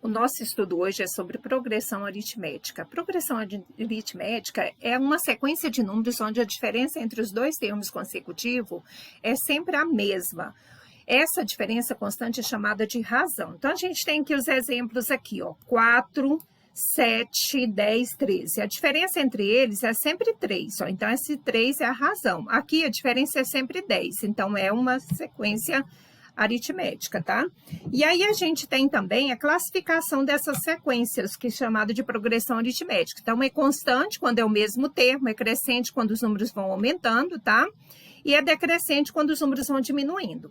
O nosso estudo hoje é sobre progressão aritmética. Progressão aritmética é uma sequência de números onde a diferença entre os dois termos consecutivos é sempre a mesma. Essa diferença constante é chamada de razão. Então, a gente tem aqui os exemplos aqui, ó, 4, 7, 10, 13. A diferença entre eles é sempre 3, ó. Então, esse 3 é a razão. Aqui, a diferença é sempre 10. Então, é uma sequência aritmética, tá? E aí, a gente tem também a classificação dessas sequências, que é chamada de progressão aritmética. Então, é constante quando é o mesmo termo, é crescente quando os números vão aumentando, tá? E é decrescente quando os números vão diminuindo.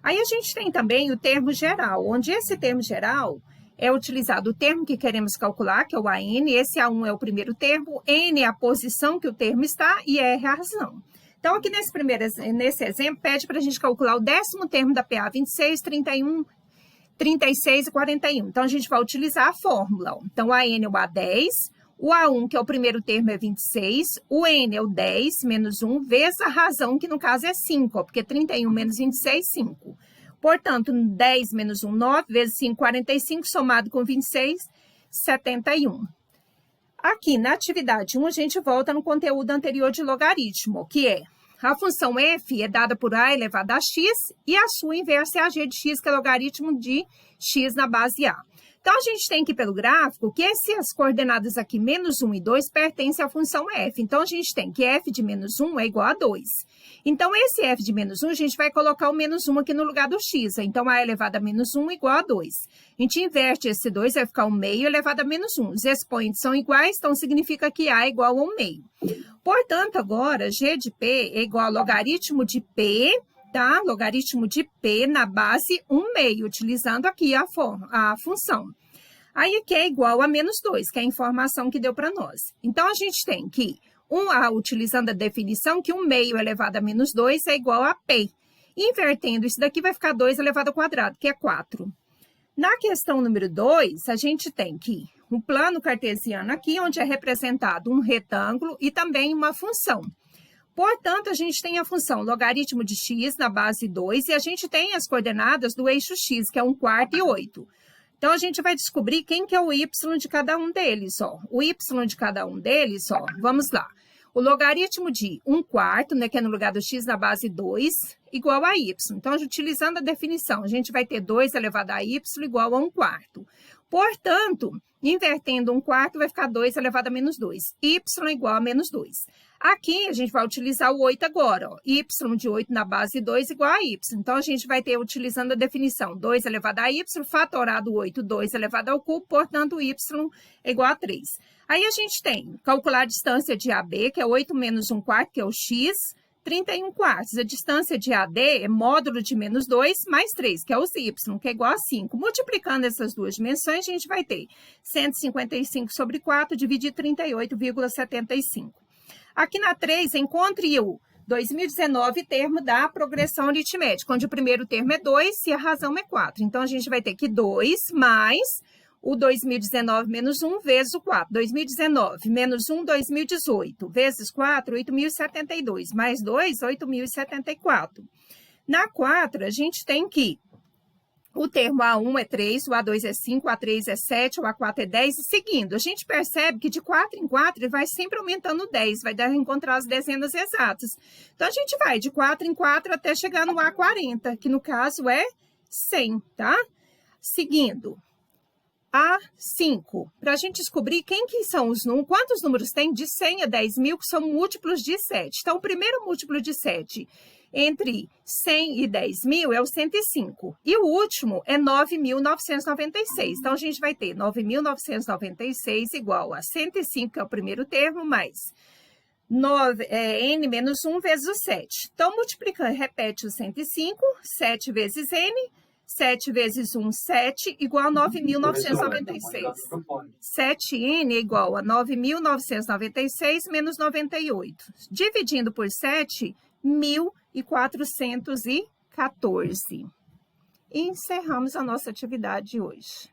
Aí, a gente tem também o termo geral, onde esse termo geral é utilizado o termo que queremos calcular, que é o AN, esse A1 é o primeiro termo, N é a posição que o termo está e R é a razão. Então, aqui nesse exemplo, pede para a gente calcular o 10º termo da PA, 26, 31, 36 e 41. Então, a gente vai utilizar a fórmula. Então, o AN é o A10, o A1, que é o primeiro termo, é 26, o N é o 10 menos 1, vezes a razão, que no caso é 5, ó, porque 31 menos 26, 5. Portanto, 10 menos 1, 9, vezes 5, 45, somado com 26, 71. Aqui, na atividade 1, a gente volta no conteúdo anterior de logaritmo, que é a função f é dada por a elevado a x e a sua inversa é a g de x, que é logaritmo de x na base a. Então, a gente tem aqui pelo gráfico que essas coordenadas aqui, menos 1 e 2, pertencem à função f. Então, a gente tem que f de menos 1 é igual a 2. Então, esse f de menos 1, a gente vai colocar o menos 1 aqui no lugar do x. Então, a elevado a menos 1 igual a 2. A gente inverte esse 2, vai ficar 1 meio elevado a menos 1. Os expoentes são iguais, então significa que a é igual a 1 meio. Portanto, agora, g de p é igual a logaritmo de p, tá? Logaritmo de p na base 1 meio, utilizando aqui a função. Aí, aqui é igual a menos 2, que é a informação que deu para nós. Então, a gente tem que, utilizando a definição, que 1 meio elevado a menos 2 é igual a p. Invertendo isso daqui, vai ficar 2 elevado ao quadrado, que é 4. Na questão número 2, a gente tem que um plano cartesiano aqui, onde é representado um retângulo e também uma função. Portanto, a gente tem a função logaritmo de x na base 2 e a gente tem as coordenadas do eixo x, que é 1/4 e 8. Então, a gente vai descobrir quem que é o y de cada um deles, ó. O y de cada um deles, ó, vamos lá. O logaritmo de 1/4, né, que é no lugar do x na base 2, igual a y. Então, utilizando a definição, a gente vai ter 2 elevado a y igual a 1/4. Portanto, invertendo 1/4, vai ficar 2 elevado a menos 2. Y igual a menos 2. Aqui, a gente vai utilizar o 8 agora, ó. Y de 8 na base 2 igual a y. Então, a gente vai ter, utilizando a definição, 2 elevado a y, fatorado 8, 2 elevado ao cubo, portanto, y é igual a 3. Aí, a gente tem, calcular a distância de AB, que é 8 menos 1/4, que é o x, 31/4. A distância de AD é módulo de menos 2 mais 3, que é os y, que é igual a 5. Multiplicando essas duas dimensões, a gente vai ter 155 sobre 4, dividir 38,75. Aqui na 3, encontre o 2019 termo da progressão aritmética, onde o primeiro termo é 2 e a razão é 4. Então, a gente vai ter que 2 mais o 2019 menos 1 vezes o 4. 2019 menos 1, 2018, vezes 4, 8.072, mais 2, 8.074. Na 4, a gente tem que o termo A1 é 3, o A2 é 5, o A3 é 7, o A4 é 10 e seguindo. A gente percebe que de 4 em 4 ele vai sempre aumentando 10, vai dar encontrar as dezenas exatas. Então, a gente vai de 4 em 4 até chegar no A40, que no caso é 100, tá? Seguindo. A5, para a gente descobrir quem que são os números, quantos números tem de 100 a 10.000, que são múltiplos de 7. Então, o primeiro múltiplo de 7 entre 100 e 10.000 é o 105. E o último é 9.996. Então, a gente vai ter 9.996 igual a 105, que é o primeiro termo, mais n menos 1 vezes o 7. Então, multiplicando, repete o 105, 7 vezes n, 7 vezes 1, 7, igual a 9.996. 7n é igual a 9.996 menos 98. Dividindo por 7, 1.414. E encerramos a nossa atividade de hoje.